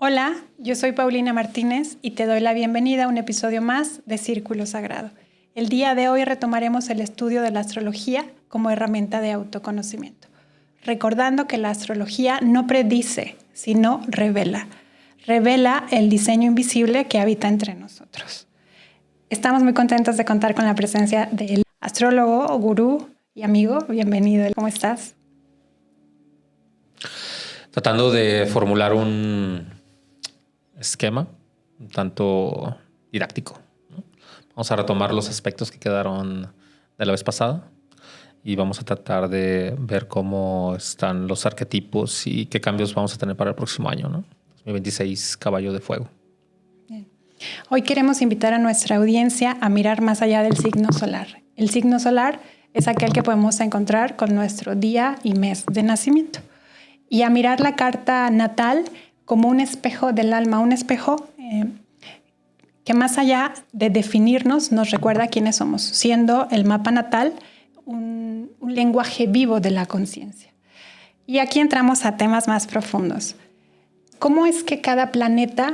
Hola, yo soy Paulina Martínez y te doy la bienvenida a un episodio más de Círculo Sagrado. El día de hoy retomaremos el estudio de la astrología como herramienta de autoconocimiento, recordando que la astrología no predice, sino revela. Revela el diseño invisible que habita entre nosotros. Estamos muy contentos de contar con la presencia del astrólogo, gurú y amigo. Bienvenido. ¿Cómo estás? Tratando de formular un esquema un tanto didáctico, ¿no? Vamos a retomar los aspectos que quedaron de la vez pasada y vamos a tratar de ver cómo están los arquetipos y qué cambios vamos a tener para el próximo año, ¿no? 2026, Caballo de Fuego. Bien. Hoy queremos invitar a nuestra audiencia a mirar más allá del signo solar. El signo solar es aquel que podemos encontrar con nuestro día y mes de nacimiento. Y a mirar la carta natal como un espejo del alma, un espejo que más allá de definirnos nos recuerda quiénes somos, siendo el mapa natal un lenguaje vivo de la conciencia. Y aquí entramos a temas más profundos. ¿Cómo es que cada planeta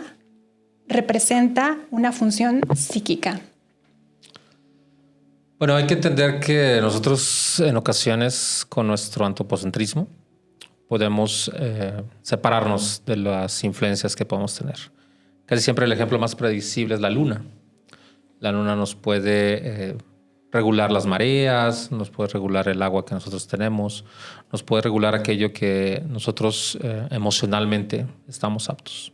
representa una función psíquica? Bueno, hay que entender que nosotros en ocasiones con nuestro antropocentrismo podemos separarnos de las influencias que podemos tener. Casi siempre el ejemplo más predecible es la luna. La luna nos puede regular las mareas, nos puede regular el agua que nosotros tenemos, nos puede regular aquello que nosotros emocionalmente estamos aptos.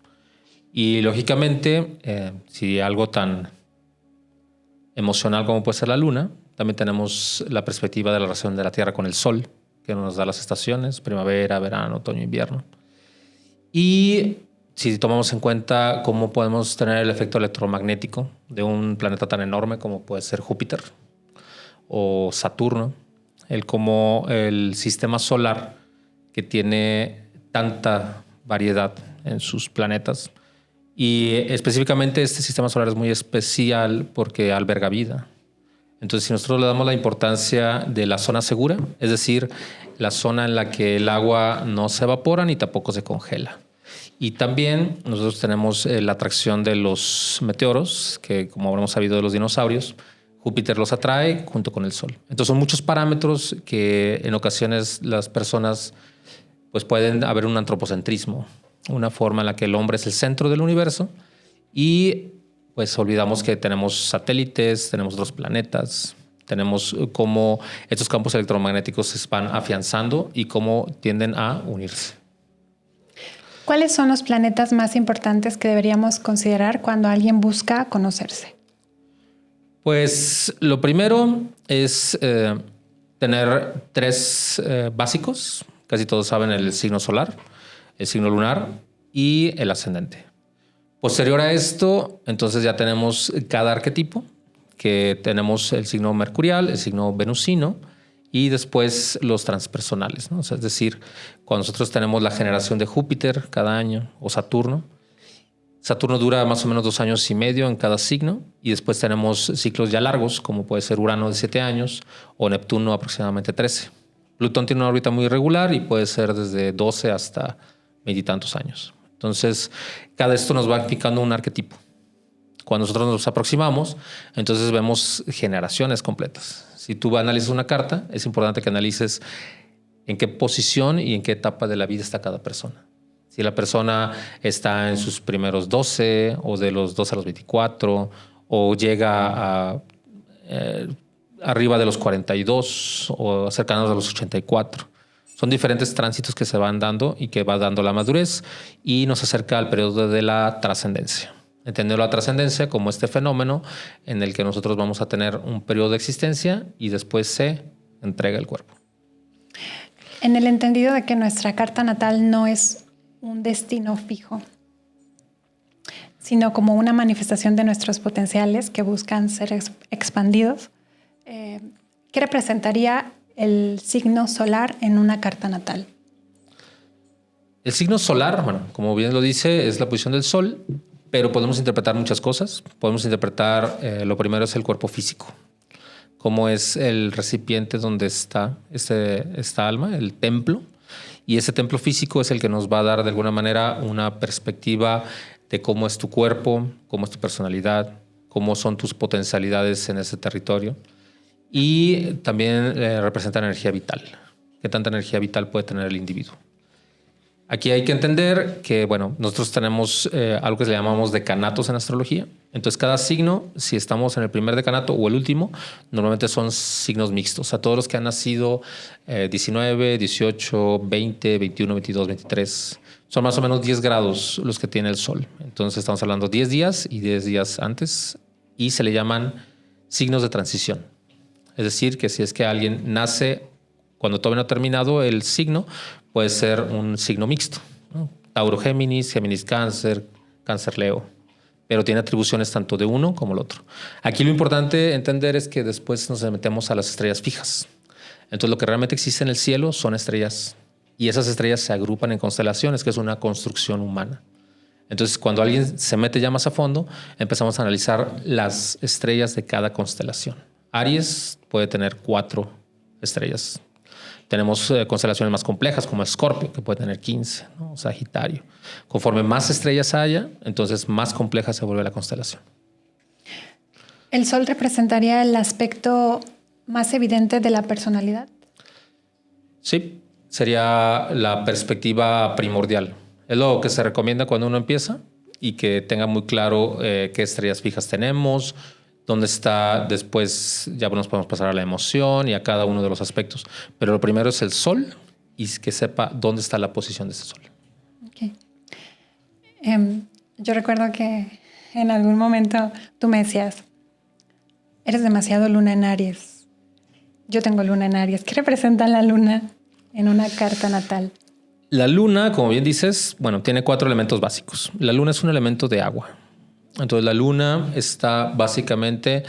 Y lógicamente, si algo tan emocional como puede ser la luna, también tenemos la perspectiva de la relación de la Tierra con el Sol, que nos da las estaciones, primavera, verano, otoño, invierno. Y si tomamos en cuenta cómo podemos tener el efecto electromagnético de un planeta tan enorme como puede ser Júpiter o Saturno, cómo el sistema solar, que tiene tanta variedad en sus planetas, y específicamente este sistema solar es muy especial porque alberga vida. Entonces, si nosotros le damos la importancia de la zona segura, es decir, la zona en la que el agua no se evapora ni tampoco se congela. Y también nosotros tenemos la atracción de los meteoros, que como habremos sabido de los dinosaurios, Júpiter los atrae junto con el Sol. Entonces, son muchos parámetros que en ocasiones las personas pues pueden haber un antropocentrismo, una forma en la que el hombre es el centro del universo y pues olvidamos que tenemos satélites, tenemos otros planetas, tenemos cómo estos campos electromagnéticos se van afianzando y cómo tienden a unirse. ¿Cuáles son los planetas más importantes que deberíamos considerar cuando alguien busca conocerse? Pues lo primero es tener tres básicos. Casi todos saben el signo solar, el signo lunar y el ascendente. Posterior a esto, entonces ya tenemos cada arquetipo, que tenemos el signo mercurial, el signo venusino y después los transpersonales, ¿no? O sea, es decir, cuando nosotros tenemos la generación de Júpiter cada año o Saturno dura más o menos 2 años y medio en cada signo y después tenemos ciclos ya largos, como puede ser Urano de 7 años o Neptuno aproximadamente 13. Plutón tiene una órbita muy irregular y puede ser desde 12 hasta 20 y tantos años. Entonces, cada esto nos va indicando un arquetipo. Cuando nosotros nos aproximamos, entonces vemos generaciones completas. Si tú analizas una carta, es importante que analices en qué posición y en qué etapa de la vida está cada persona. Si la persona está en sus primeros 12 o de los 12 a los 24 o llega a arriba de los 42 o cercanos a los 84. Son diferentes tránsitos que se van dando y que va dando la madurez y nos acerca al periodo de la trascendencia. Entender la trascendencia como este fenómeno en el que nosotros vamos a tener un periodo de existencia y después se entrega el cuerpo. En el entendido de que nuestra carta natal no es un destino fijo, sino como una manifestación de nuestros potenciales que buscan ser expandidos, ¿qué representaría el signo solar en una carta natal? El signo solar, bueno, como bien lo dice, es la posición del Sol, pero podemos interpretar muchas cosas. Podemos interpretar, lo primero es el cuerpo físico, cómo es el recipiente donde está esta alma, el templo, Y ese templo físico es el que nos va a dar de alguna manera una perspectiva de cómo es tu cuerpo, cómo es tu personalidad, cómo son tus potencialidades en ese territorio. Y también representa energía vital. ¿Qué tanta energía vital puede tener el individuo? Aquí hay que entender que, bueno, nosotros tenemos algo que le llamamos decanatos en astrología. Entonces, cada signo, si estamos en el primer decanato o el último, normalmente son signos mixtos. A todos los que han nacido 19, 18, 20, 21, 22, 23, son más o menos 10 grados los que tiene el sol. Entonces, estamos hablando 10 días y 10 días antes, y se le llaman signos de transición. Es decir, que si es que alguien nace cuando todavía no ha terminado el signo, puede ser un signo mixto, ¿no? Tauro Géminis, Géminis Cáncer, Cáncer Leo, pero tiene atribuciones tanto de uno como el otro. Aquí lo importante entender es que después nos metemos a las estrellas fijas. Entonces lo que realmente existe en el cielo son estrellas, y esas estrellas se agrupan en constelaciones, que es una construcción humana. Entonces cuando alguien se mete ya más a fondo, empezamos a analizar las estrellas de cada constelación. Aries puede tener 4 estrellas. Tenemos constelaciones más complejas como Escorpio, que puede tener 15, ¿no? Sagitario. Conforme más estrellas haya, entonces más compleja se vuelve la constelación. ¿El sol representaría el aspecto más evidente de la personalidad? Sí, sería la perspectiva primordial. Es lo que se recomienda cuando uno empieza, y que tenga muy claro qué estrellas fijas tenemos, dónde está. Después ya nos podemos pasar a la emoción y a cada uno de los aspectos. Pero lo primero es el sol, y que sepa dónde está la posición de ese sol. Okay. Yo recuerdo que en algún momento tú me decías, eres demasiado luna en Aries. Yo tengo luna en Aries. ¿Qué representa la luna en una carta natal? La luna, como bien dices, bueno, tiene 4 elementos básicos. La luna es un elemento de agua. Entonces la luna está básicamente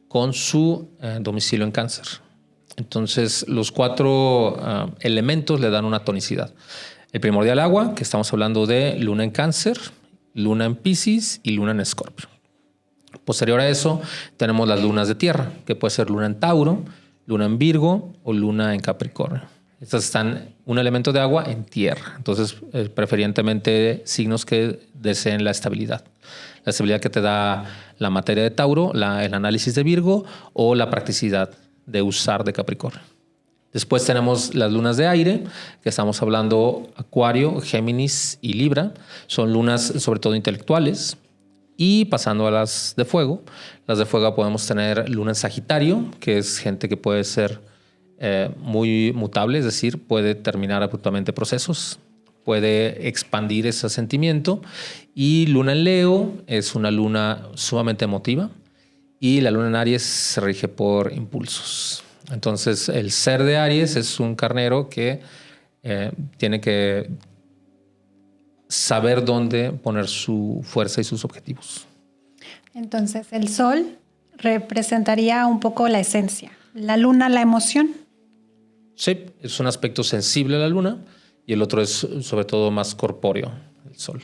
con su domicilio en Cáncer. Entonces los 4 elementos le dan una tonicidad. El primordial agua, que estamos hablando de luna en Cáncer, luna en Piscis y luna en Escorpio. Posterior a eso tenemos las lunas de tierra, que puede ser luna en Tauro, luna en Virgo o luna en Capricornio. Estas están un elemento de agua en tierra. Entonces preferentemente signos que deseen la estabilidad. La estabilidad que te da la materia de Tauro, el análisis de Virgo o la practicidad de usar de Capricornio. Después tenemos las lunas de aire, que estamos hablando Acuario, Géminis y Libra. Son lunas sobre todo intelectuales. Y pasando a las de fuego podemos tener luna en Sagitario, que es gente que puede ser muy mutable, es decir, puede terminar abruptamente procesos, puede expandir ese sentimiento. Y luna en Leo es una luna sumamente emotiva, y la luna en Aries se rige por impulsos. Entonces el ser de Aries es un carnero que tiene que saber dónde poner su fuerza y sus objetivos. Entonces el sol representaría un poco la esencia, la luna la emoción. Sí, es un aspecto sensible a la luna, y el otro es sobre todo más corpóreo, el sol.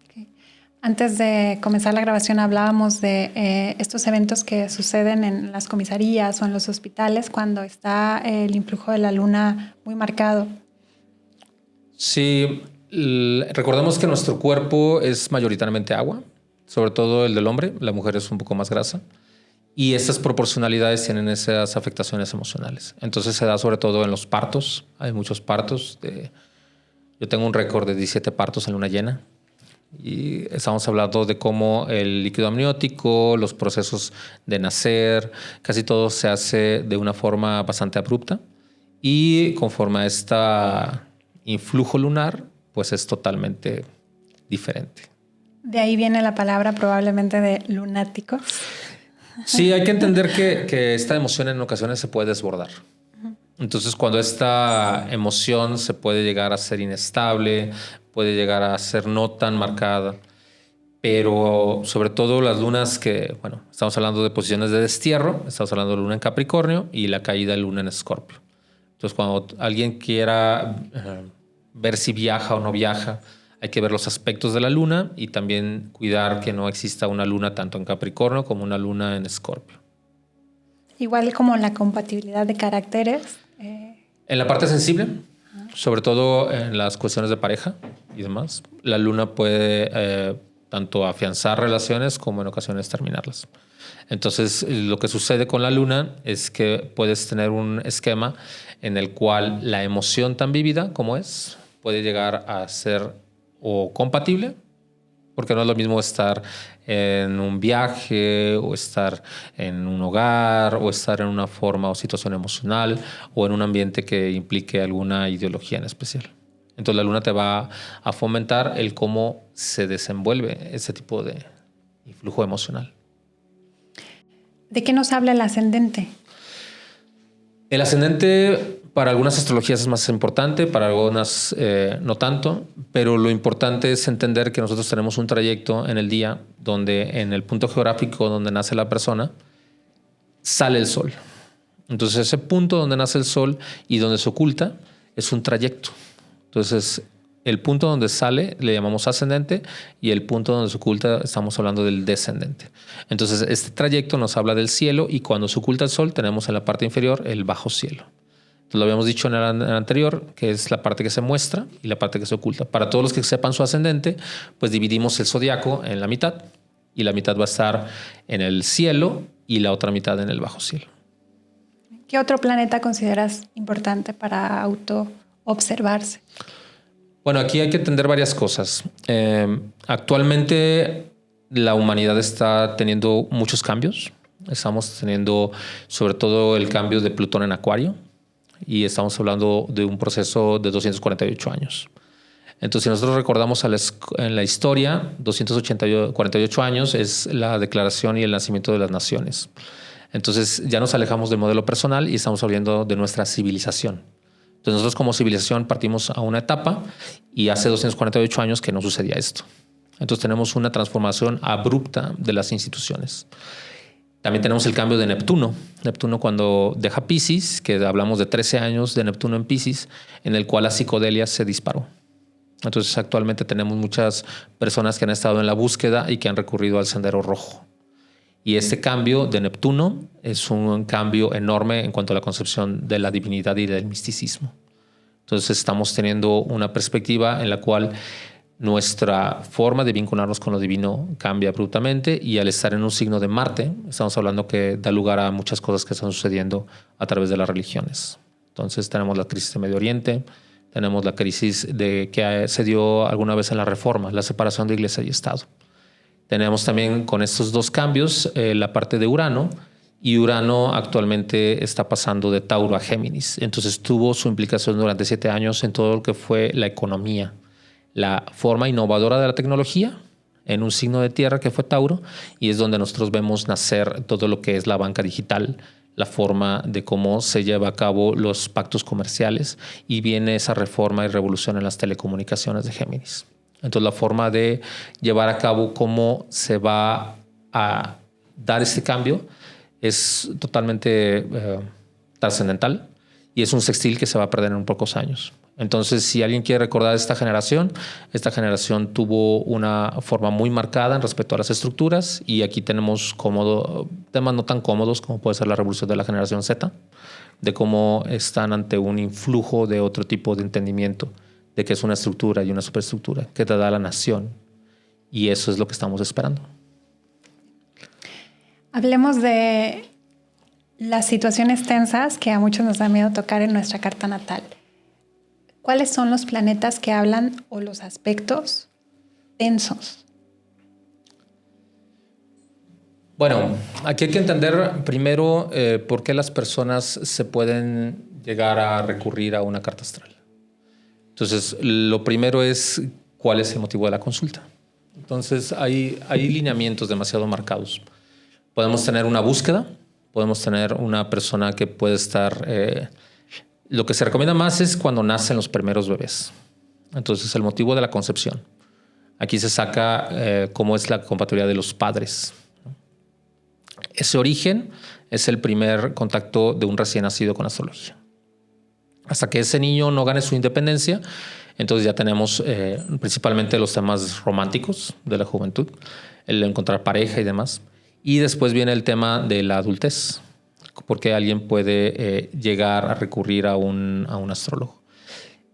Okay. Antes de comenzar la grabación hablábamos de estos eventos que suceden en las comisarías o en los hospitales cuando está el influjo de la luna muy marcado. Sí, recordemos que nuestro cuerpo es mayoritariamente agua, sobre todo el del hombre. La mujer es un poco más grasa. Y estas proporcionalidades tienen esas afectaciones emocionales. Entonces se da sobre todo en los partos. Hay muchos partos. Yo tengo un récord de 17 partos en luna llena. Y estamos hablando de cómo el líquido amniótico, los procesos de nacer, casi todo se hace de una forma bastante abrupta. Y conforme a este influjo lunar, pues es totalmente diferente. De ahí viene la palabra probablemente de lunáticos. Sí, hay que entender que esta emoción en ocasiones se puede desbordar. Entonces, cuando esta emoción se puede llegar a ser inestable, puede llegar a ser no tan marcada, pero sobre todo las lunas que, bueno, estamos hablando de posiciones de destierro, estamos hablando de luna en Capricornio y la caída de luna en Escorpio. Entonces, cuando alguien quiera ver si viaja o no viaja, hay que ver los aspectos de la luna y también cuidar que no exista una luna tanto en Capricornio como una luna en Escorpio. Igual como la compatibilidad de caracteres. En la parte sensible, sobre todo en las cuestiones de pareja y demás. La luna puede tanto afianzar relaciones como en ocasiones terminarlas. Entonces, lo que sucede con la luna es que puedes tener un esquema en el cual la emoción tan vivida como es puede llegar a ser o compatible, porque no es lo mismo estar en un viaje o estar en un hogar o estar en una forma o situación emocional o en un ambiente que implique alguna ideología en especial. Entonces la luna te va a fomentar el cómo se desenvuelve ese tipo de influjo emocional. ¿De qué nos habla el ascendente? El ascendente para algunas astrologías es más importante, para algunas no tanto, pero lo importante es entender que nosotros tenemos un trayecto en el día donde en el punto geográfico donde nace la persona sale el sol. Entonces ese punto donde nace el sol y donde se oculta es un trayecto. Entonces el punto donde sale le llamamos ascendente y el punto donde se oculta estamos hablando del descendente. Entonces este trayecto nos habla del cielo y cuando se oculta el sol tenemos en la parte inferior el bajo cielo. Entonces, lo habíamos dicho en el anterior, que es la parte que se muestra y la parte que se oculta. Para todos los que sepan su ascendente, pues dividimos el zodiaco en la mitad y la mitad va a estar en el cielo y la otra mitad en el bajo cielo. ¿Qué otro planeta consideras importante para auto-observarse? Bueno, aquí hay que entender varias cosas. Actualmente la humanidad está teniendo muchos cambios. Estamos teniendo sobre todo el cambio de Plutón en Acuario y estamos hablando de un proceso de 248 años. Entonces, si nosotros recordamos en la historia, 248 años es la declaración y el nacimiento de las naciones. Entonces, ya nos alejamos del modelo personal y estamos hablando de nuestra civilización. Entonces, nosotros como civilización partimos a una etapa y hace 248 años que no sucedía esto. Entonces, tenemos una transformación abrupta de las instituciones. También tenemos el cambio de Neptuno. Neptuno cuando deja Piscis, que hablamos de 13 años de Neptuno en Piscis, en el cual la psicodelia se disparó. Entonces actualmente tenemos muchas personas que han estado en la búsqueda y que han recurrido al sendero rojo. Y este cambio de Neptuno es un cambio enorme en cuanto a la concepción de la divinidad y del misticismo. Entonces estamos teniendo una perspectiva en la cual nuestra forma de vincularnos con lo divino cambia abruptamente y al estar en un signo de Marte, estamos hablando que da lugar a muchas cosas que están sucediendo a través de las religiones. Entonces tenemos la crisis de Medio Oriente, tenemos la crisis que se dio alguna vez en la Reforma, la separación de Iglesia y Estado. Tenemos también con estos dos cambios la parte de Urano, y Urano actualmente está pasando de Tauro a Géminis. Entonces tuvo su implicación durante 7 años en todo lo que fue la economía, la forma innovadora de la tecnología en un signo de tierra que fue Tauro, y es donde nosotros vemos nacer todo lo que es la banca digital, la forma de cómo se lleva a cabo los pactos comerciales, y viene esa reforma y revolución en las telecomunicaciones de Géminis. Entonces la forma de llevar a cabo cómo se va a dar este cambio es totalmente trascendental y es un sextil que se va a perder en pocos años. Entonces, si alguien quiere recordar esta generación tuvo una forma muy marcada en respecto a las estructuras, y aquí tenemos temas no tan cómodos como puede ser la revolución de la generación Z, de cómo están ante un influjo de otro tipo de entendimiento, de que es una estructura y una superestructura que te da la nación, y eso es lo que estamos esperando. Hablemos de las situaciones tensas que a muchos nos da miedo tocar en nuestra carta natal. ¿Cuáles son los planetas que hablan o los aspectos tensos? Bueno, aquí hay que entender primero por qué las personas se pueden llegar a recurrir a una carta astral. Entonces, lo primero es cuál es el motivo de la consulta. Entonces, hay lineamientos demasiado marcados. Podemos tener una búsqueda, podemos tener una persona que puede estar... Lo que se recomienda más es cuando nacen los primeros bebés. Entonces, el motivo de la concepción. Aquí se saca cómo es la compatibilidad de los padres. Ese origen es el primer contacto de un recién nacido con la astrología. Hasta que ese niño no gane su independencia, entonces ya tenemos principalmente los temas románticos de la juventud, el encontrar pareja y demás. Y después viene el tema de la adultez, porque alguien puede llegar a recurrir a un astrólogo.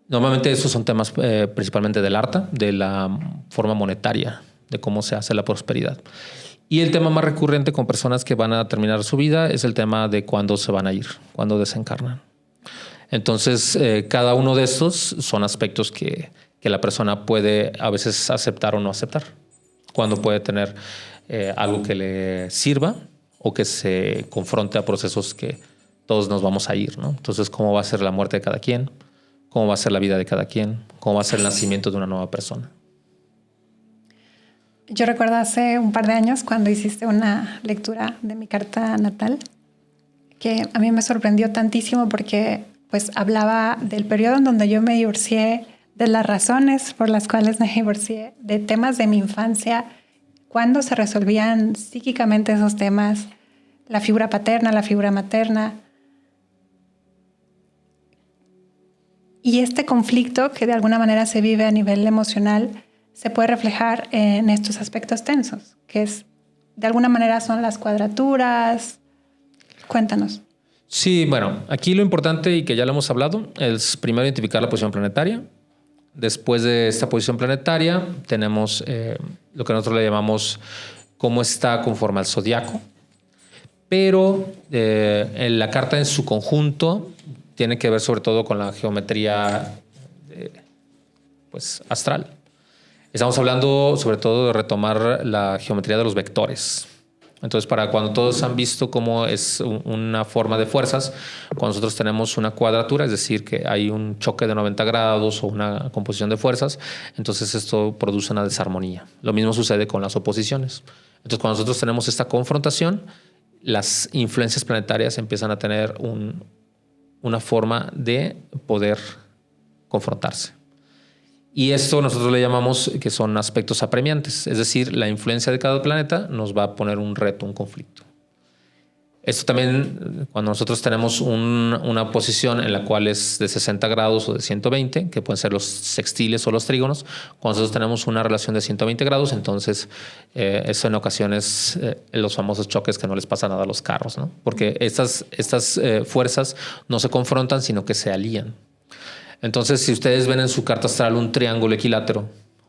Normalmente esos son temas principalmente del arte, de la forma monetaria, de cómo se hace la prosperidad. Y el tema más recurrente con personas que van a terminar su vida es el tema de cuándo se van a ir, cuándo desencarnan. Entonces, cada uno de estos son aspectos que la persona puede a veces aceptar o no aceptar. Cuando puede tener algo que le sirva o que se confronte a procesos que todos nos vamos a ir, ¿no? Entonces, ¿cómo va a ser la muerte de cada quien? ¿Cómo va a ser la vida de cada quien? ¿Cómo va a ser el nacimiento de una nueva persona? Yo recuerdo hace un par de años cuando hiciste una lectura de mi carta natal, que a mí me sorprendió tantísimo porque pues hablaba del periodo en donde yo me divorcié, de las razones por las cuales me divorcié, de temas de mi infancia, cuándo se resolvían psíquicamente esos temas, la figura paterna, la figura materna. Y este conflicto que de alguna manera se vive a nivel emocional se puede reflejar en estos aspectos tensos, que es, de alguna manera son las cuadraturas. Cuéntanos. Sí, bueno, aquí lo importante y que ya lo hemos hablado es primero identificar la posición planetaria. Después de esta posición planetaria tenemos lo que nosotros le llamamos cómo está conforme al zodiaco. Pero en la carta en su conjunto tiene que ver sobre todo con la geometría pues, astral. Estamos hablando sobre todo de retomar la geometría de los vectores. Entonces, para cuando todos han visto cómo es una forma de fuerzas, cuando nosotros tenemos una cuadratura, es decir, que hay un choque de 90 grados o una composición de fuerzas, entonces esto produce una desarmonía. Lo mismo sucede con las oposiciones. Entonces, cuando nosotros tenemos esta confrontación, las influencias planetarias empiezan a tener una forma de poder confrontarse. Y esto nosotros le llamamos que son aspectos apremiantes, es decir, la influencia de cada planeta nos va a poner un reto, un conflicto. Esto también, cuando nosotros tenemos una posición en la cual es de 60 grados o de 120, que pueden ser los sextiles o los trígonos, cuando nosotros tenemos una relación de 120 grados, entonces eso en ocasiones los famosos choques que no les pasa nada a los carros, ¿no? Porque estas fuerzas no se confrontan, sino que se alían. Entonces, si ustedes ven en su carta astral un triángulo equilátero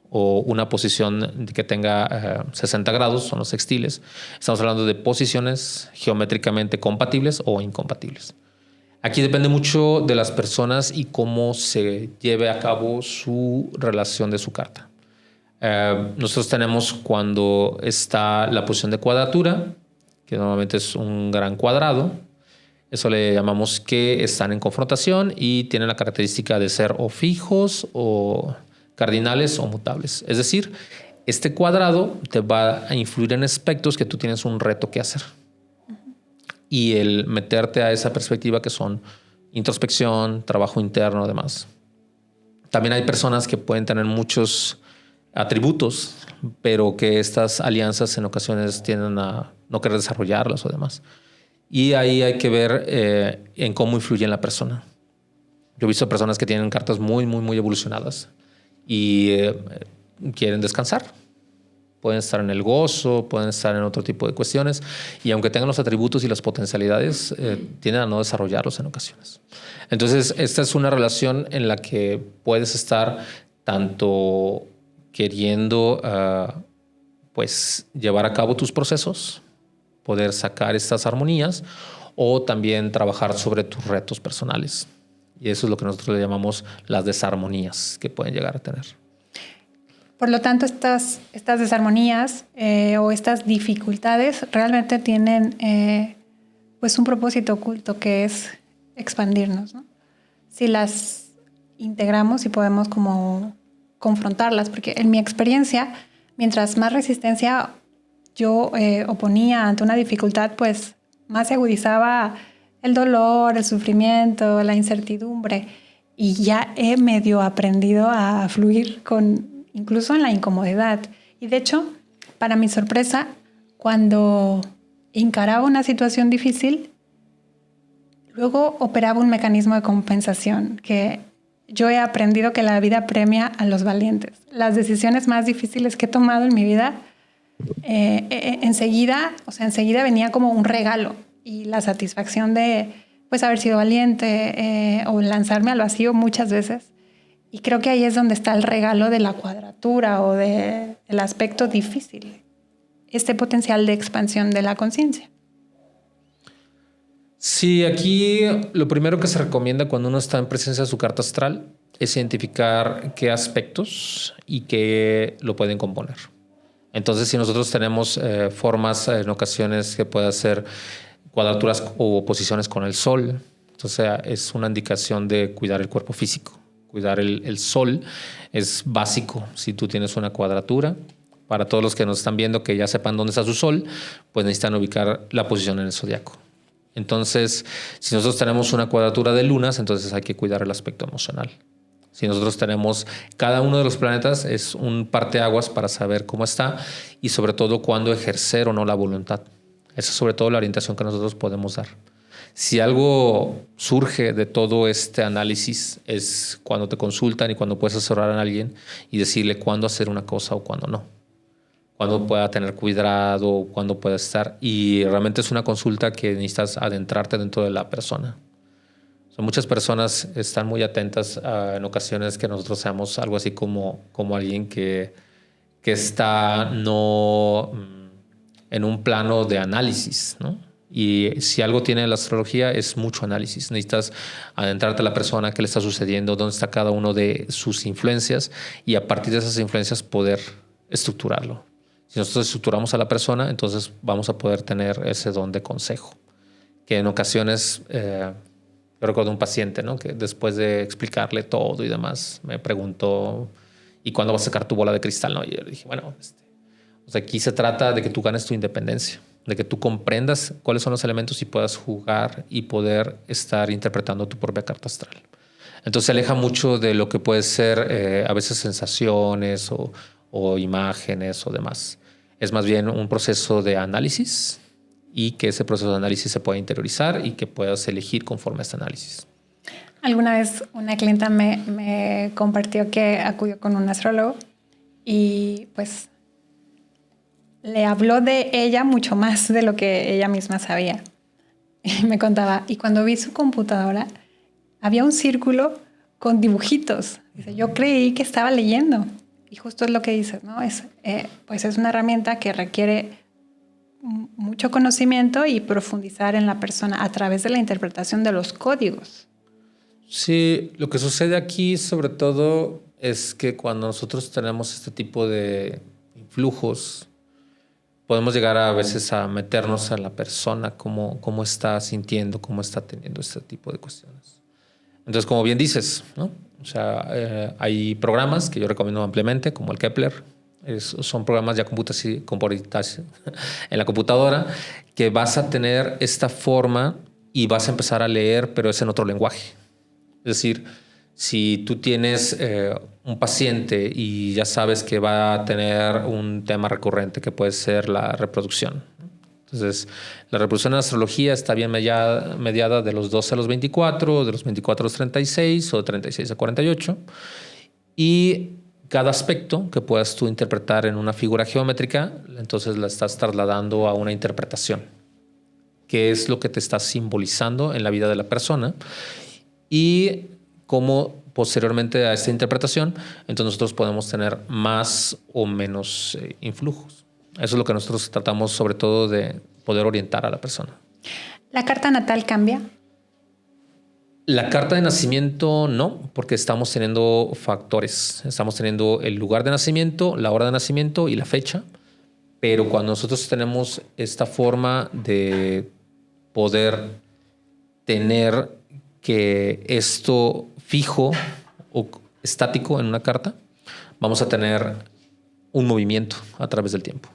o una posición que tenga 60 grados, son los sextiles, estamos hablando de posiciones geométricamente compatibles o incompatibles. Aquí depende mucho de las personas y cómo se lleve a cabo su relación de su carta. Nosotros tenemos cuando está la posición de cuadratura, que normalmente es un gran cuadrado. Eso le llamamos que están en confrontación y tienen la característica de ser o fijos o cardinales o mutables. Es decir, este cuadrado te va a influir en aspectos que tú tienes un reto que hacer. Y el meterte a esa perspectiva que son introspección, trabajo interno, demás. También hay personas que pueden tener muchos atributos, pero que estas alianzas en ocasiones tienden a no querer desarrollarlas o demás. Y ahí hay que ver en cómo influye en la persona. Yo he visto personas que tienen cartas muy, muy, muy evolucionadas y quieren descansar. Pueden estar en el gozo, pueden estar en otro tipo de cuestiones. Y aunque tengan los atributos y las potencialidades, tienden a no desarrollarlos en ocasiones. Entonces, esta es una relación en la que puedes estar tanto queriendo pues, llevar a cabo tus procesos, poder sacar estas armonías o también trabajar sobre tus retos personales. Y eso es lo que nosotros le llamamos las desarmonías que pueden llegar a tener. Por lo tanto, estas desarmonías o estas dificultades realmente tienen pues un propósito oculto que es expandirnos, ¿no? Si las integramos y podemos como confrontarlas, porque en mi experiencia, mientras más resistencia yo oponía ante una dificultad, pues más se agudizaba el dolor, el sufrimiento, la incertidumbre. Y ya he medio aprendido a fluir incluso en la incomodidad. Y de hecho, para mi sorpresa, cuando encaraba una situación difícil, luego operaba un mecanismo de compensación que yo he aprendido que la vida premia a los valientes. Las decisiones más difíciles que he tomado en mi vida, enseguida venía como un regalo y la satisfacción de pues haber sido valiente o lanzarme al vacío muchas veces Y creo que ahí es donde está el regalo de la cuadratura o del aspecto difícil, este potencial de expansión de la conciencia. Sí, aquí lo primero que se recomienda cuando uno está en presencia de su carta astral es identificar qué aspectos y qué lo pueden componer. Entonces, si nosotros tenemos formas en ocasiones que puede ser cuadraturas o oposiciones con el sol, entonces es una indicación de cuidar el cuerpo físico. Cuidar el sol es básico. Si tú tienes una cuadratura, para todos los que nos están viendo que ya sepan dónde está su sol, pues necesitan ubicar la posición en el zodiaco. Entonces, si nosotros tenemos una cuadratura de lunas, entonces hay que cuidar el aspecto emocional. Si nosotros tenemos cada uno de los planetas, es un parteaguas para saber cómo está y sobre todo cuándo ejercer o no la voluntad. Esa es sobre todo la orientación que nosotros podemos dar. Si algo surge de todo este análisis es cuando te consultan y cuando puedes asesorar a alguien y decirle cuándo hacer una cosa o cuándo no. Cuándo pueda tener cuidado, cuándo pueda estar. Y realmente es una consulta que necesitas adentrarte dentro de la persona. Muchas personas están muy atentas en ocasiones que nosotros seamos algo así como alguien que está no en un plano de análisis, ¿no? Y si algo tiene la astrología es mucho análisis. Necesitas adentrarte a la persona, qué le está sucediendo, dónde está cada uno de sus influencias y a partir de esas influencias poder estructurarlo. Si nosotros estructuramos a la persona, entonces vamos a poder tener ese don de consejo. Que en ocasiones, yo recuerdo un paciente, ¿no? Que después de explicarle todo y demás, me preguntó, ¿y cuándo vas a sacar tu bola de cristal? ¿No? Y yo le dije, bueno, o sea, aquí se trata de que tú ganes tu independencia, de que tú comprendas cuáles son los elementos y puedas jugar y poder estar interpretando tu propia carta astral. Entonces se aleja mucho de lo que puede ser a veces sensaciones o imágenes o demás. Es más bien un proceso de análisis y que ese proceso de análisis se pueda interiorizar y que puedas elegir conforme a este análisis. Alguna vez una clienta me compartió que acudió con un astrólogo y pues le habló de ella mucho más de lo que ella misma sabía. Y me contaba, y cuando vi su computadora, había un círculo con dibujitos. Dice, yo creí que estaba leyendo. Y justo es lo que dices, ¿no? Pues es una herramienta que requiere mucho conocimiento y profundizar en la persona a través de la interpretación de los códigos. Sí, lo que sucede aquí sobre todo es que cuando nosotros tenemos este tipo de influjos, podemos llegar a veces a meternos a la persona, cómo está sintiendo, cómo está teniendo este tipo de cuestiones. Entonces, como bien dices, ¿no? O sea, hay programas que yo recomiendo ampliamente, como el Kepler. Son programas ya en la computadora que vas a tener esta forma y vas a empezar a leer, pero es en otro lenguaje. Es decir, si tú tienes un paciente y ya sabes que va a tener un tema recurrente que puede ser la reproducción. Entonces, la reproducción en astrología está bien mediada de los 12 a los 24, de los 24 a los 36 o de 36 a 48. Y cada aspecto que puedas tú interpretar en una figura geométrica, entonces la estás trasladando a una interpretación. ¿Qué es lo que te está simbolizando en la vida de la persona? Y cómo posteriormente a esta interpretación, entonces nosotros podemos tener más o menos influjos. Eso es lo que nosotros tratamos sobre todo de poder orientar a la persona. ¿La carta natal cambia? La carta de nacimiento no, porque estamos teniendo factores. Estamos teniendo el lugar de nacimiento, la hora de nacimiento y la fecha. Pero cuando nosotros tenemos esta forma de poder tener que esto fijo o estático en una carta, vamos a tener un movimiento a través del tiempo.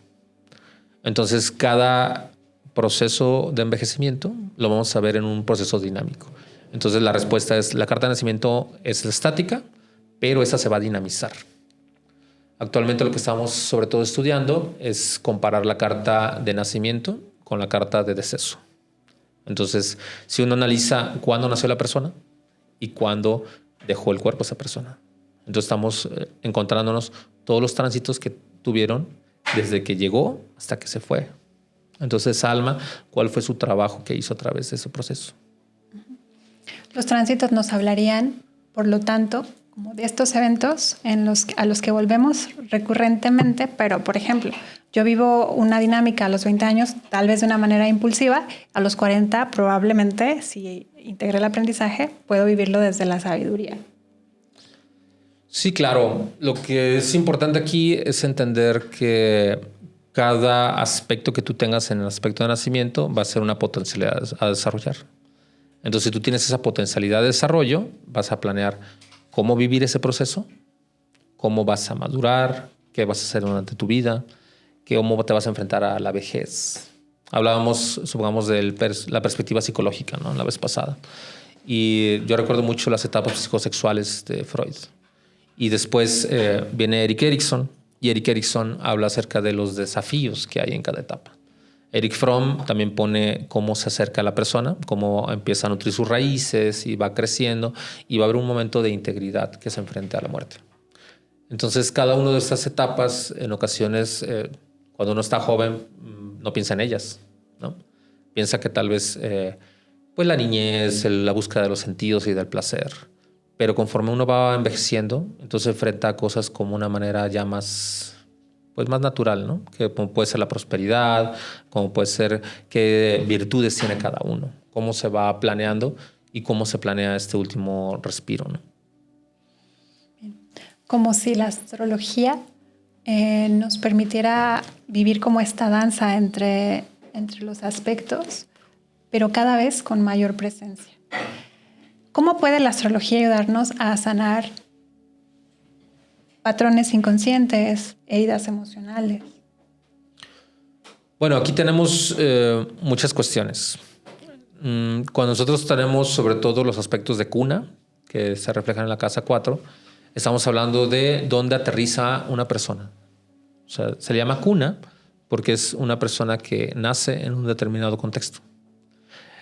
Entonces, cada proceso de envejecimiento lo vamos a ver en un proceso dinámico. Entonces, la respuesta es, la carta de nacimiento es estática, pero esa se va a dinamizar. Actualmente lo que estamos sobre todo estudiando es comparar la carta de nacimiento con la carta de deceso. Entonces, si uno analiza cuándo nació la persona y cuándo dejó el cuerpo esa persona, entonces estamos encontrándonos todos los tránsitos que tuvieron desde que llegó hasta que se fue. Entonces, alma, ¿cuál fue su trabajo que hizo a través de ese proceso? Los tránsitos nos hablarían, por lo tanto, como de estos eventos a los que volvemos recurrentemente, pero por ejemplo, yo vivo una dinámica a los 20 años, tal vez de una manera impulsiva, a los 40 probablemente, si integré el aprendizaje, puedo vivirlo desde la sabiduría. Sí, claro. Lo que es importante aquí es entender que cada aspecto que tú tengas en el aspecto de nacimiento va a ser una potencialidad a desarrollar. Entonces, si tú tienes esa potencialidad de desarrollo, vas a planear cómo vivir ese proceso, cómo vas a madurar, qué vas a hacer durante tu vida, cómo te vas a enfrentar a la vejez. Hablábamos, supongamos, de la perspectiva psicológica, ¿no? La vez pasada. Y yo recuerdo mucho las etapas psicosexuales de Freud. Y después viene Erik Erikson, y Erik Erikson habla acerca de los desafíos que hay en cada etapa. Erich Fromm también pone cómo se acerca a la persona, cómo empieza a nutrir sus raíces y va creciendo, y va a haber un momento de integridad que se enfrenta a la muerte. Entonces, cada una de estas etapas, en ocasiones, cuando uno está joven, no piensa en ellas, ¿no? Piensa que tal vez pues la niñez, la búsqueda de los sentidos y del placer. Pero conforme uno va envejeciendo, entonces se enfrenta a cosas como una manera ya más, pues más natural, ¿no? Que como puede ser la prosperidad, como puede ser qué virtudes tiene cada uno, cómo se va planeando y cómo se planea este último respiro, ¿no? Como si la astrología nos permitiera vivir como esta danza entre los aspectos, pero cada vez con mayor presencia. ¿Cómo puede la astrología ayudarnos a sanar patrones inconscientes, heridas emocionales? Bueno, aquí tenemos muchas cuestiones. Cuando nosotros tenemos sobre todo los aspectos de cuna, que se reflejan en la casa 4, estamos hablando de dónde aterriza una persona. O sea, se le llama cuna porque es una persona que nace en un determinado contexto.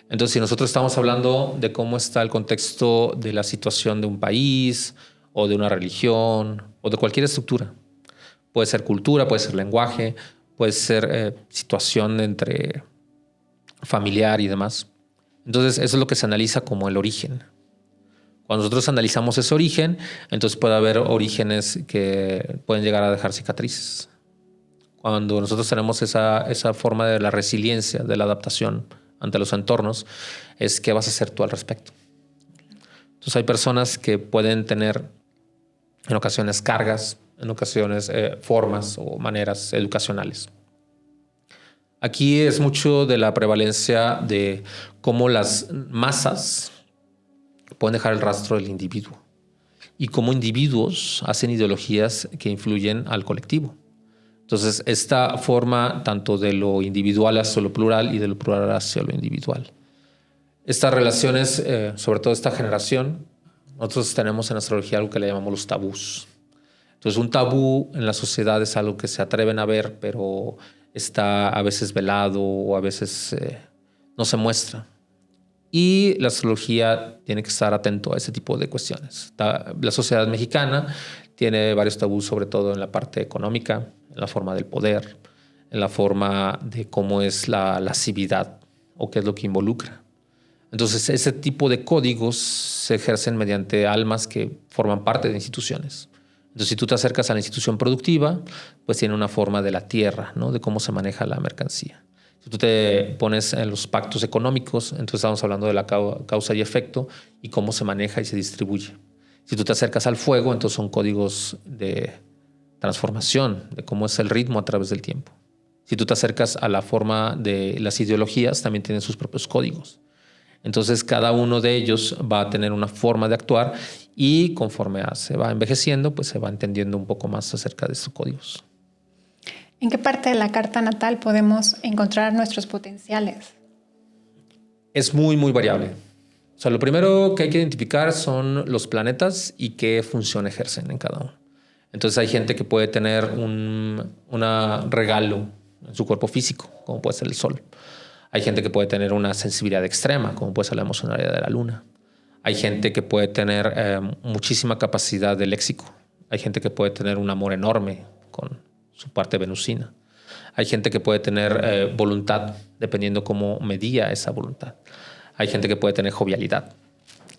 Entonces, si nosotros estamos hablando de cómo está el contexto de la situación de un país o de una religión o de cualquier estructura, puede ser cultura, puede ser lenguaje, puede ser situación entre familiar y demás. Entonces, eso es lo que se analiza como el origen. Cuando nosotros analizamos ese origen, entonces puede haber orígenes que pueden llegar a dejar cicatrices. Cuando nosotros tenemos esa forma de la resiliencia, de la adaptación ante los entornos, es qué vas a hacer tú al respecto. Entonces hay personas que pueden tener en ocasiones cargas, en ocasiones formas o maneras educacionales. Aquí es mucho de la prevalencia de cómo las masas pueden dejar el rastro del individuo y cómo individuos hacen ideologías que influyen al colectivo. Entonces, esta forma tanto de lo individual hacia lo plural y de lo plural hacia lo individual. Estas relaciones, sobre todo esta generación, nosotros tenemos en astrología algo que le llamamos los tabús. Entonces, un tabú en la sociedad es algo que se atreven a ver, pero está a veces velado o a veces no se muestra. Y la astrología tiene que estar atento a ese tipo de cuestiones. La sociedad mexicana tiene varios tabús, sobre todo en la parte económica, en la forma del poder, en la forma de cómo es la lascividad o qué es lo que involucra. Entonces, ese tipo de códigos se ejercen mediante almas que forman parte de instituciones. Entonces, si tú te acercas a la institución productiva, pues tiene una forma de la tierra, ¿no? De cómo se maneja la mercancía. Si tú te pones en los pactos económicos, entonces estamos hablando de la causa y efecto y cómo se maneja y se distribuye. Si tú te acercas al fuego, entonces son códigos de transformación, de cómo es el ritmo a través del tiempo. Si tú te acercas a la forma de las ideologías, también tienen sus propios códigos. Entonces, cada uno de ellos va a tener una forma de actuar y conforme se va envejeciendo, pues se va entendiendo un poco más acerca de estos códigos. ¿En qué parte de la carta natal podemos encontrar nuestros potenciales? Es muy, muy variable. O sea, lo primero que hay que identificar son los planetas y qué función ejercen en cada uno. Entonces hay gente que puede tener un regalo en su cuerpo físico, como puede ser el sol. Hay gente que puede tener una sensibilidad extrema, como puede ser la emocionalidad de la luna. Hay gente que puede tener muchísima capacidad de léxico. Hay gente que puede tener un amor enorme con su parte venusina. Hay gente que puede tener voluntad, dependiendo cómo medía esa voluntad. Hay gente que puede tener jovialidad.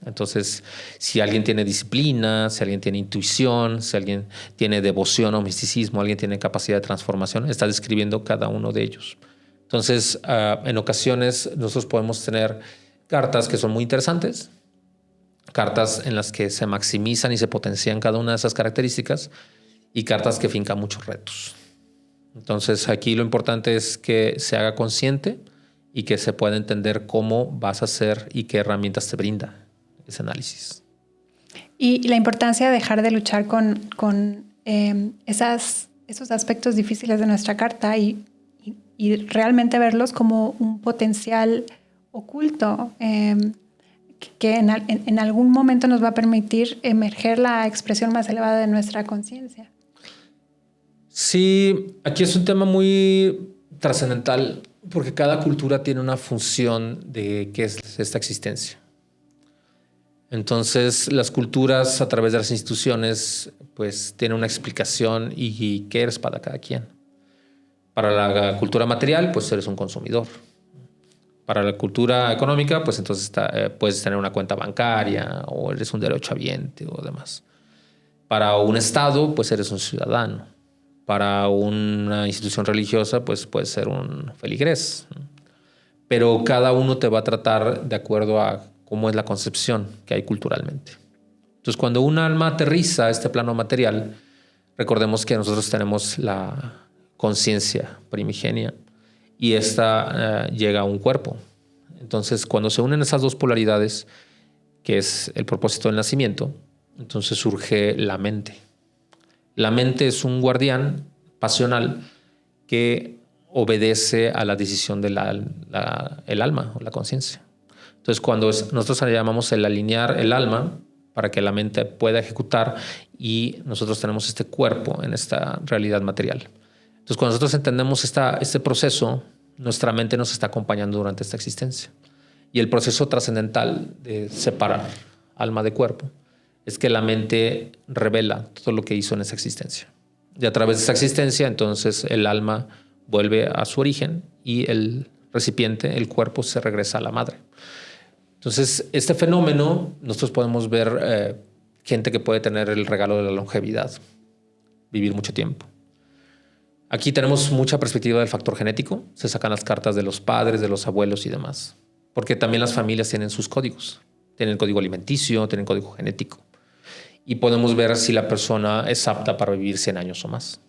Entonces, si alguien tiene disciplina, si alguien tiene intuición, si alguien tiene devoción o misticismo, alguien tiene capacidad de transformación, está describiendo cada uno de ellos. Entonces, en ocasiones nosotros podemos tener cartas que son muy interesantes, cartas en las que se maximizan y se potencian cada una de esas características y cartas que fincan muchos retos. Entonces, aquí lo importante es que se haga consciente y que se pueda entender cómo vas a hacer y qué herramientas te brinda ese análisis. Y la importancia de dejar de luchar con esos aspectos difíciles de nuestra carta y realmente verlos como un potencial oculto que en algún momento nos va a permitir emerger la expresión más elevada de nuestra conciencia. Sí, aquí es un tema muy trascendental porque cada cultura tiene una función de qué es esta existencia. Entonces, las culturas a través de las instituciones pues tienen una explicación y qué es para cada quien. Para la cultura material, pues eres un consumidor. Para la cultura económica, pues entonces puedes tener una cuenta bancaria o eres un derechohabiente o demás. Para un estado, pues eres un ciudadano. Para una institución religiosa, pues puedes ser un feligrés. Pero cada uno te va a tratar de acuerdo a cómo es la concepción que hay culturalmente. Entonces, cuando un alma aterriza a este plano material, recordemos que nosotros tenemos la conciencia primigenia y esta llega a un cuerpo. Entonces, cuando se unen esas dos polaridades, que es el propósito del nacimiento, entonces surge la mente. La mente es un guardián pasional que obedece a la decisión del alma o la conciencia. Entonces, cuando nosotros llamamos el alinear el alma para que la mente pueda ejecutar y nosotros tenemos este cuerpo en esta realidad material. Entonces, cuando nosotros entendemos este proceso, nuestra mente nos está acompañando durante esta existencia. Y el proceso trascendental de separar alma de cuerpo es que la mente revela todo lo que hizo en esa existencia. Y a través de esa existencia, entonces, el alma vuelve a su origen y el recipiente, el cuerpo, se regresa a la madre. Entonces, este fenómeno, nosotros podemos ver gente que puede tener el regalo de la longevidad, vivir mucho tiempo. Aquí tenemos mucha perspectiva del factor genético. Se sacan las cartas de los padres, de los abuelos y demás. Porque también las familias tienen sus códigos. Tienen código alimenticio, tienen código genético. Y podemos ver si la persona es apta para vivir 100 años o más.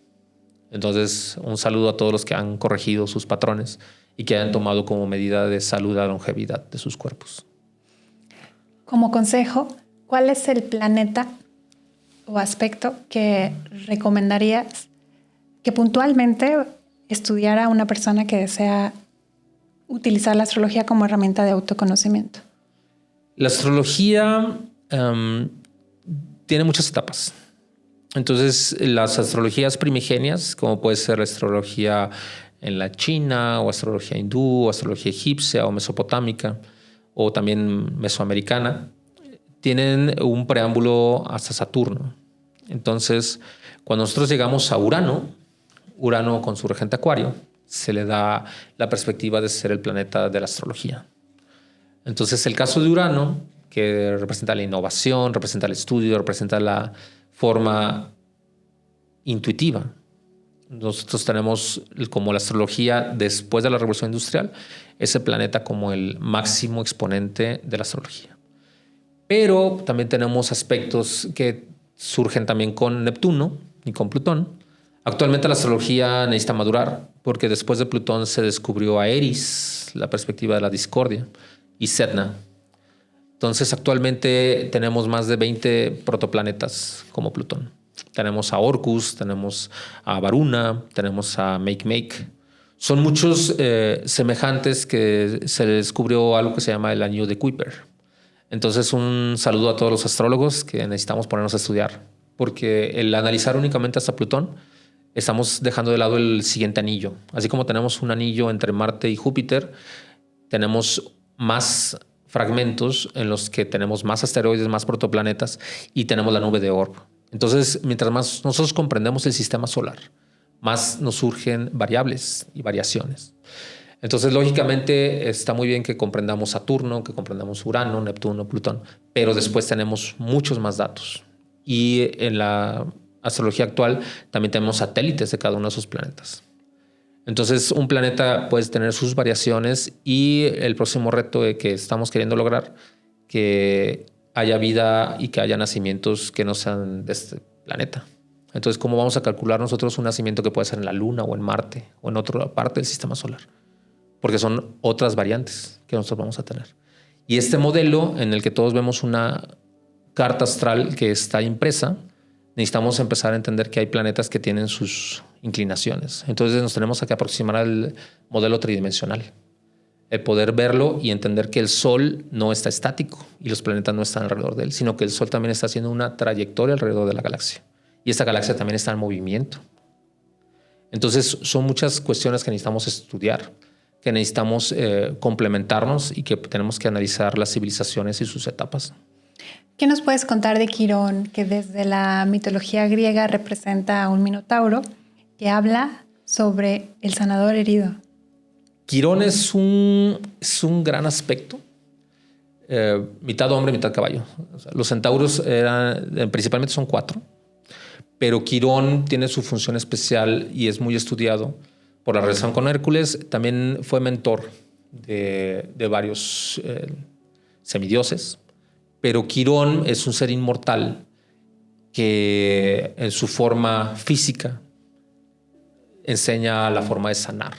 Entonces, un saludo a todos los que han corregido sus patrones y que hayan tomado como medida de salud la longevidad de sus cuerpos. Como consejo, ¿cuál es el planeta o aspecto que recomendarías que puntualmente estudiara una persona que desea utilizar la astrología como herramienta de autoconocimiento? La astrología tiene muchas etapas. Entonces, las astrologías primigenias, como puede ser la astrología en la China, o astrología hindú, o astrología egipcia o mesopotámica, o también mesoamericana, tienen un preámbulo hasta Saturno. Entonces, cuando nosotros llegamos a Urano con su regente Acuario, se le da la perspectiva de ser el planeta de la astrología. Entonces, el caso de Urano, que representa la innovación, representa el estudio, representa la forma intuitiva. Nosotros tenemos como la astrología después de la Revolución Industrial, ese planeta como el máximo exponente de la astrología. Pero también tenemos aspectos que surgen también con Neptuno y con Plutón. Actualmente la astrología necesita madurar porque después de Plutón se descubrió a Eris, la perspectiva de la discordia, y Sedna. Entonces actualmente tenemos más de 20 protoplanetas como Plutón. Tenemos a Orcus, tenemos a Varuna, tenemos a Make. Son muchos semejantes que se descubrió algo que se llama el anillo de Kuiper. Entonces un saludo a todos los astrólogos que necesitamos ponernos a estudiar, porque el analizar únicamente hasta Plutón, estamos dejando de lado el siguiente anillo. Así como tenemos un anillo entre Marte y Júpiter, tenemos más fragmentos en los que tenemos más asteroides, más protoplanetas y tenemos la nube de Oort. Entonces, mientras más nosotros comprendemos el sistema solar, más nos surgen variables y variaciones. Entonces, lógicamente, está muy bien que comprendamos Saturno, que comprendamos Urano, Neptuno, Plutón, pero después tenemos muchos más datos. Y en la astrología actual también tenemos satélites de cada uno de esos planetas. Entonces, un planeta puede tener sus variaciones y el próximo reto que estamos queriendo lograr, que haya vida y que haya nacimientos que no sean de este planeta. Entonces, ¿cómo vamos a calcular nosotros un nacimiento que puede ser en la Luna o en Marte o en otra parte del sistema solar? Porque son otras variantes que nosotros vamos a tener. Y este modelo en el que todos vemos una carta astral que está impresa, necesitamos empezar a entender que hay planetas que tienen sus inclinaciones. Entonces nos tenemos que aproximar al modelo tridimensional. El poder verlo y entender que el Sol no está estático y los planetas no están alrededor de él, sino que el Sol también está haciendo una trayectoria alrededor de la galaxia. Y esta galaxia también está en movimiento. Entonces son muchas cuestiones que necesitamos estudiar, que necesitamos complementarnos y que tenemos que analizar las civilizaciones y sus etapas. ¿Qué nos puedes contar de Quirón, que desde la mitología griega representa a un minotauro que habla sobre el sanador herido? Quirón es un gran aspecto, mitad hombre, mitad caballo. O sea, los centauros principalmente son 4, pero Quirón tiene su función especial y es muy estudiado por la relación con Hércules. También fue mentor de varios semidioses. Pero Quirón es un ser inmortal que en su forma física enseña la forma de sanar.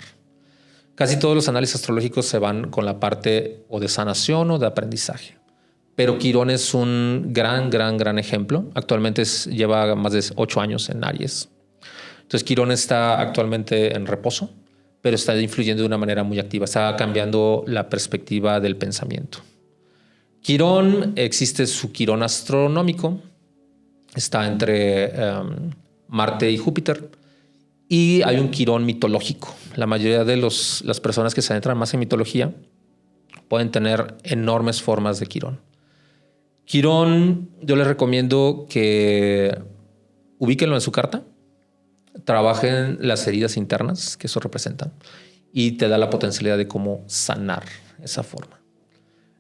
Casi todos los análisis astrológicos se van con la parte o de sanación o de aprendizaje. Pero Quirón es un gran ejemplo. Actualmente lleva más de 8 años en Aries. Entonces Quirón está actualmente en reposo, pero está influyendo de una manera muy activa. Está cambiando la perspectiva del pensamiento. Quirón, existe su Quirón astronómico, está entre Marte y Júpiter, y hay un Quirón mitológico. La mayoría de las personas que se adentran más en mitología pueden tener enormes formas de Quirón. Quirón, yo les recomiendo que ubíquenlo en su carta, trabajen las heridas internas que eso representa y te da la potencialidad de cómo sanar esa forma.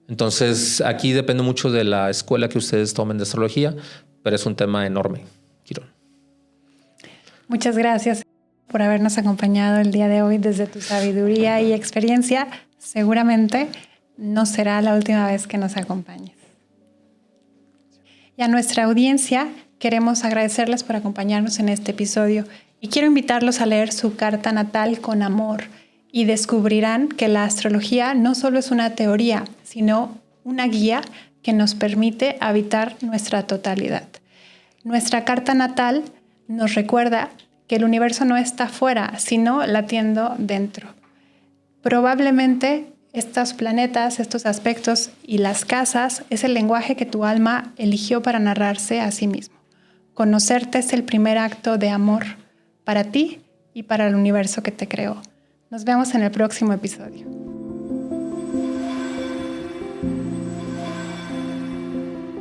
Entonces, aquí depende mucho de la escuela que ustedes tomen de astrología, pero es un tema enorme, Quirón. Muchas gracias por habernos acompañado el día de hoy desde tu sabiduría y experiencia. Seguramente no será la última vez que nos acompañes. Y a nuestra audiencia queremos agradecerles por acompañarnos en este episodio y quiero invitarlos a leer su carta natal con amor. Y descubrirán que la astrología no solo es una teoría, sino una guía que nos permite habitar nuestra totalidad. Nuestra carta natal nos recuerda que el universo no está fuera, sino latiendo dentro. Probablemente estos planetas, estos aspectos y las casas es el lenguaje que tu alma eligió para narrarse a sí mismo. Conocerte es el primer acto de amor para ti y para el universo que te creó. Nos vemos en el próximo episodio.